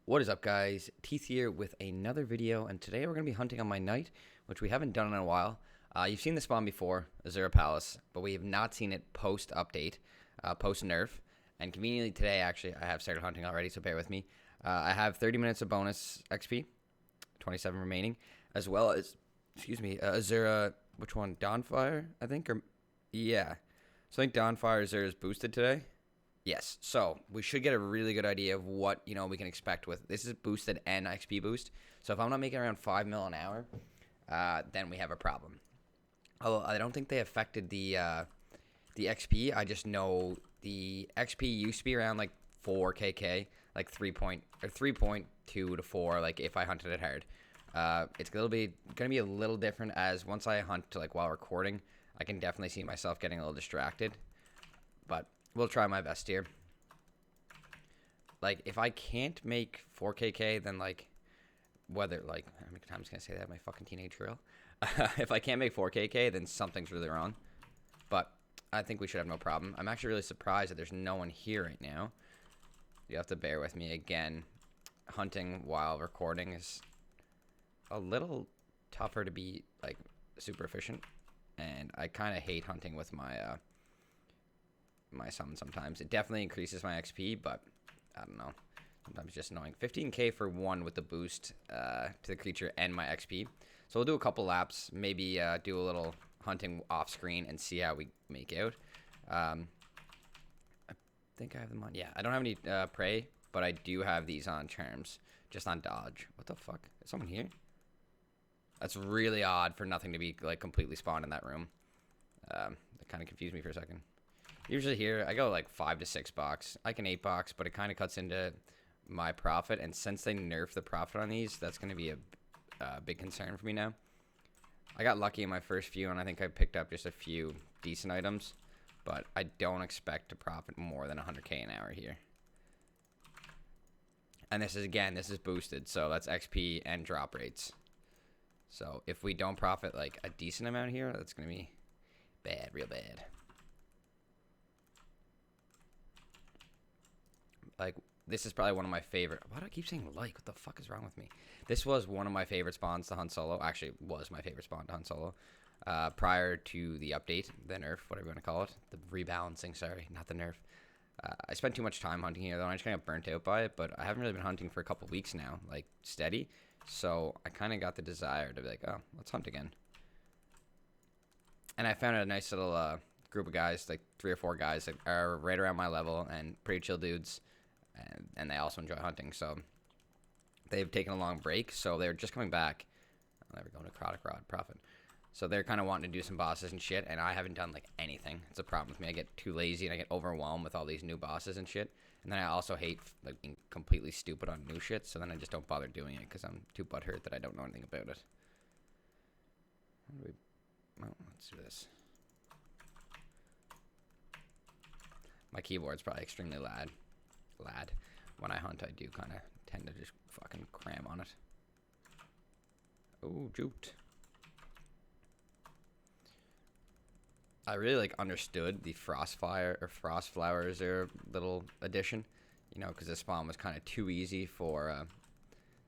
What is up, guys? Teeth here with another video, and today we're going to be hunting on my knight, which we haven't done in a while. You've seen the spawn before, Asura Palace, but we have not seen it post-update, post-nerf, and conveniently today, actually, I have started hunting already, so bear with me. I have 30 minutes of bonus XP, 27 remaining, as well as, Asura, which one? Dawnfire, I think? Yeah. So I think Dawnfire Asura is boosted today. Yes, so we should get a really good idea of what, we can expect with this is boosted and XP boost. So if I'm not making around 5 mil an hour, then we have a problem. Although I don't think they affected the XP. I just know the XP used to be around like 4 KK, like 3.2 to 4. Like if I hunted it hard, it's gonna be a little different as once I hunt like while recording, I can definitely see myself getting a little distracted, but we'll try my best here. Like, if I can't make 4KK, then, like, whether, like, how many times can I say that? My fucking teenage girl. If I can't make 4KK, then something's really wrong. But I think we should have no problem. I'm actually really surprised that there's no one here right now. You have to bear with me again. Hunting while recording is a little tougher to be, like, super efficient. And I kind of hate hunting with my, my summon sometimes. It definitely increases my XP, but I don't know. Sometimes it's just annoying. 15k for one with the boost to the creature and my XP. So we'll do a couple laps, maybe do a little hunting off screen and see how we make out. I think I have them on. Yeah, I don't have any prey, but I do have these on charms, just on dodge. What the fuck? Is someone here? That's really odd for nothing to be like completely spawned in that room. That kind of confused me for a second. Usually here, I go like 5 to 6 box. I can 8 box, but it kind of cuts into my profit. And since they nerf the profit on these, that's going to be a big concern for me now. I got lucky in my first few, and I think I picked up just a few decent items. But I don't expect to profit more than 100k an hour here. And this is boosted, so that's XP and drop rates. So if we don't profit like a decent amount here, that's going to be bad, real bad. Like, this is probably one of my favorite. Why do I keep saying like? What the fuck is wrong with me? This was one of my favorite spawns to hunt solo. Actually, was my favorite spawn to hunt solo. Prior to the update, the nerf, whatever you want to call it. The rebalancing, sorry, not the nerf. I spent too much time hunting here, though, and I just kind of burnt out by it. But I haven't really been hunting for a couple weeks now, like, steady. So I kind of got the desire to be like, oh, let's hunt again. And I found a nice little group of guys, like 3 or 4 guys that are right around my level and pretty chill dudes. And they also enjoy hunting, so they've taken a long break, so they're just coming back. Oh, there we go, necrotic rod, profit. So they're kind of wanting to do some bosses and shit, and I haven't done like anything. It's a problem with me. I get too lazy and I get overwhelmed with all these new bosses and shit. And then I also hate like being completely stupid on new shit, so then I just don't bother doing it because I'm too butthurt that I don't know anything about it. Well, let's do this. My keyboard's probably extremely loud. When I hunt, I do kind of tend to just fucking cram on it. Oh, juked. I really like understood the Frostfire or Frostflower Azure little addition, because the spawn was kind of too easy for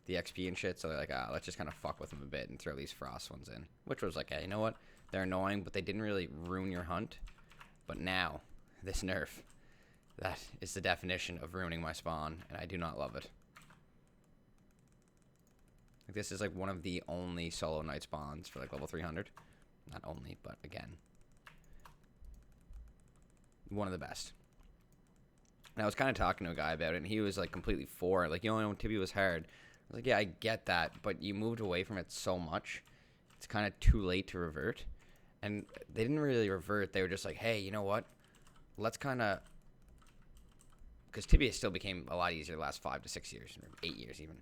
the XP and shit. So they're like, let's just kind of fuck with them a bit and throw these frost ones in, which was like, hey, you know what? They're annoying, but they didn't really ruin your hunt. But now, this nerf. That is the definition of ruining my spawn, and I do not love it. Like, this is like one of the only solo knight spawns for like level 300. Not only, but again, one of the best. And I was kind of talking to a guy about it, and he was like completely for it. Like, you only know Tibby was hard. I was like, yeah, I get that, but you moved away from it so much. It's kind of too late to revert. And they didn't really revert. They were just like, hey, you know what? Let's kind of... Because Tibia still became a lot easier the last 5 to 6 years, or 8 years even.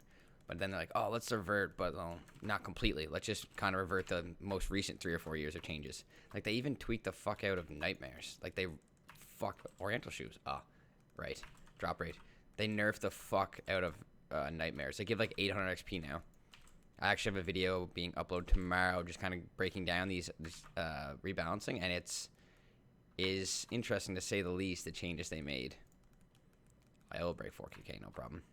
But then they're like, oh, let's revert, but not completely. Let's just kind of revert the most recent 3 or 4 years of changes. Like, they even tweaked the fuck out of Nightmares. Like, they fucked Oriental Shoes. Right. Drop rate. They nerfed the fuck out of Nightmares. They give like 800 XP now. I actually have a video being uploaded tomorrow just kind of breaking down these rebalancing, and is interesting to say the least, the changes they made. I will break 4KK, no problem.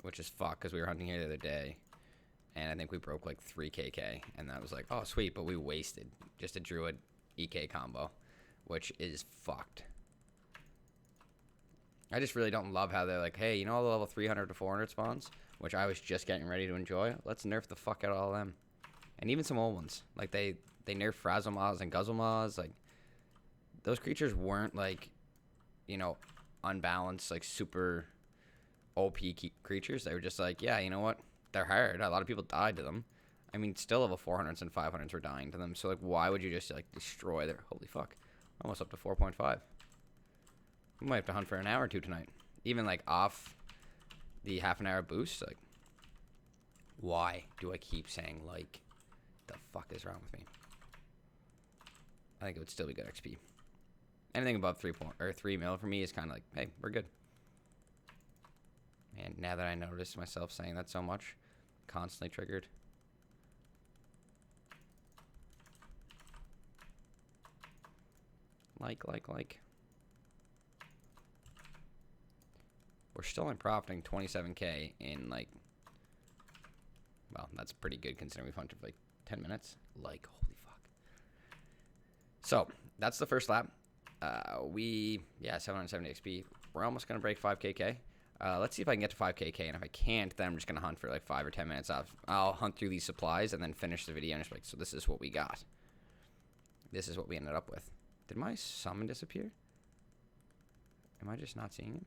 which is fuck because we were hunting here the other day, and I think we broke like 3kk, and that was like, oh sweet, but we wasted just a druid EK combo, which is fucked. I just really don't love how they're like, hey, you know all the level 300 to 400 spawns, which I was just getting ready to enjoy? Let's nerf the fuck out of all of them. And even some old ones. Like, they nerfed Frazzlemaws and Guzzlemaws. Like, those creatures weren't, like, you know, unbalanced, like, super OP creatures. They were just like, yeah, you know what? They're hard. A lot of people died to them. I mean, still level 400s and 500s were dying to them. So, like, why would you just, like, destroy their... Holy fuck. Almost up to 4.5. We might have to hunt for an hour or two tonight. Even, like, off the half an hour boost. Like, why do I keep saying, like, the fuck is wrong with me? I think it would still be good XP. Anything above 3 mil for me is kind of like, hey, we're good. And now that I notice myself saying that so much, constantly triggered. Like. We're still only profiting 27k in, like, well, that's pretty good considering we've hunted for, like, 10 minutes. Like, holy fuck. So, that's the first lap. 770 XP. We're almost going to break 5kk. Let's see if I can get to 5kk, and if I can't, then I'm just going to hunt for, like, 5 or 10 minutes. I'll hunt through these supplies and then finish the video and just like, so this is what we got. This is what we ended up with. Did my summon disappear? Am I just not seeing it?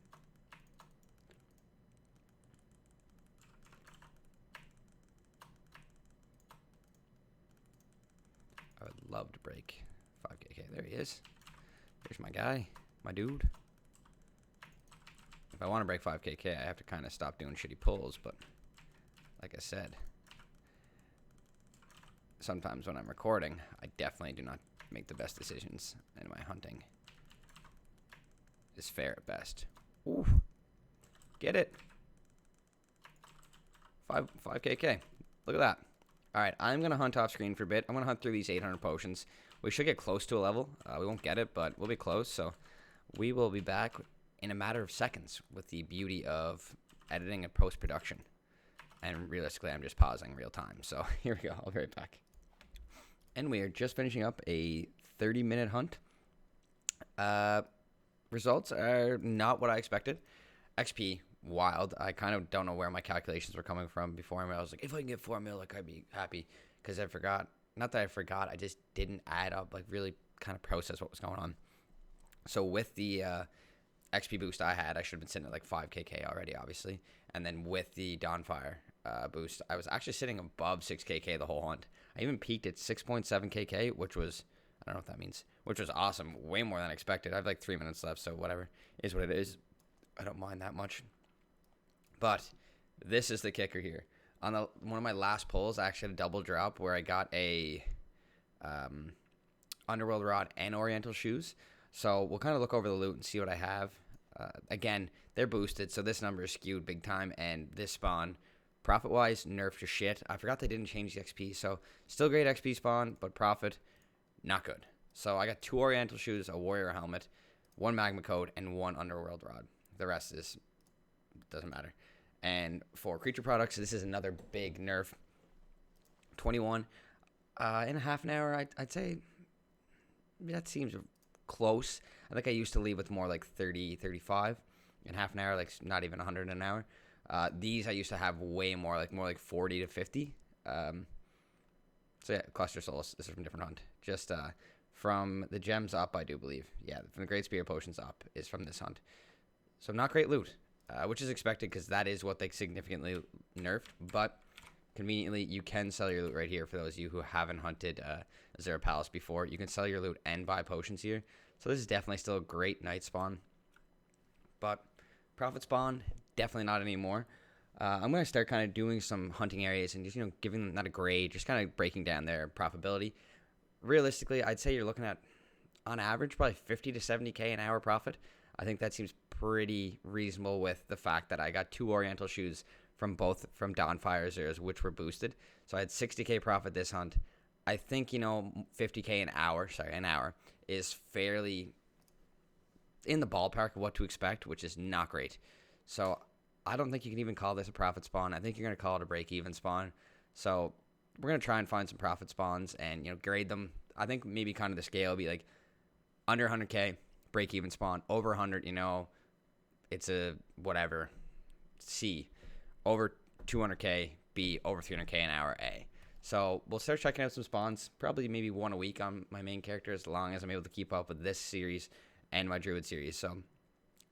I would love to break 5kk. There he is. There's my guy. My dude. If I want to break 5kk, I have to kind of stop doing shitty pulls, but like I said, sometimes when I'm recording, I definitely do not make the best decisions, and my hunting is fair at best. Ooh. Get it. 5kk. Look at that. Alright, I'm going to hunt off screen for a bit. I'm going to hunt through these 800 potions. We should get close to a level. We won't get it, but we'll be close. So we will be back in a matter of seconds with the beauty of editing and post-production. And realistically, I'm just pausing real time. So here we go. I'll be right back. And we are just finishing up a 30-minute hunt. Results are not what I expected. XP, wild. I kind of don't know where my calculations were coming from before. I was like, if I can get 4 mil, like, I'd be happy. Because I forgot. Not that I forgot. I just didn't add up, like, really kind of process what was going on. So with the XP boost I had, I should have been sitting at, like, 5kk already, obviously. And then with the Dawnfire boost, I was actually sitting above 6kk the whole hunt. I even peaked at 6.7kk, which was, I don't know what that means, which was awesome. Way more than I expected. I have, like, 3 minutes left, so whatever. Is what it is. I don't mind that much. But this is the kicker here. On one of my last pulls, I actually had a double drop where I got a Underworld Rod and Oriental Shoes. So we'll kind of look over the loot and see what I have. Again, they're boosted, so this number is skewed big time. And this spawn, profit-wise, nerfed to shit. I forgot they didn't change the XP. So still great XP spawn, but profit, not good. So I got 2 Oriental Shoes, a Warrior Helmet, 1 Magma Coat, and 1 Underworld Rod. The rest doesn't matter. And for creature products, this is another big nerf. 21 in a half an hour, I'd say that seems close. I think I used to leave with more like 30, 35 in half an hour, like not even 100 an hour. These I used to have way more like 40 to 50. So yeah, Cluster Souls. This is from a different hunt. Just from the gems up, I do believe. Yeah, from the Great Spear Potions up is from this hunt. So not great loot. Which is expected because that is what they significantly nerfed. But conveniently, you can sell your loot right here for those of you who haven't hunted Azura Palace before. You can sell your loot and buy potions here. So this is definitely still a great night spawn. But profit spawn, definitely not anymore. I'm going to start kind of doing some hunting areas and just, giving them not a grade, just kind of breaking down their profitability. Realistically, I'd say you're looking at, on average, probably 50 to 70k an hour profit. I think that seems pretty reasonable with the fact that I got 2 Oriental Shoes from Dawnfire Azuras, which were boosted. So I had 60k profit this hunt. I think, 50k an hour is fairly in the ballpark of what to expect, which is not great. So I don't think you can even call this a profit spawn. I think you're going to call it a break-even spawn. So we're going to try and find some profit spawns and, grade them. I think maybe kind of the scale will be like under 100K, break-even spawn. Over 100, it's a whatever, C. Over 200K, B. Over 300K an hour, A. So we'll start checking out some spawns, probably maybe one a week on my main character as long as I'm able to keep up with this series and my Druid series. So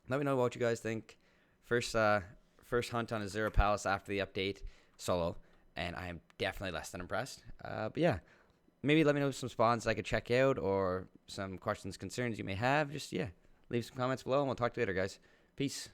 let me know what you guys think. First hunt on Asura Palace after the update solo, and I am definitely less than impressed. But yeah, maybe let me know some spawns I could check out or some questions, concerns you may have. Just, leave some comments below, and we'll talk to you later, guys. Peace.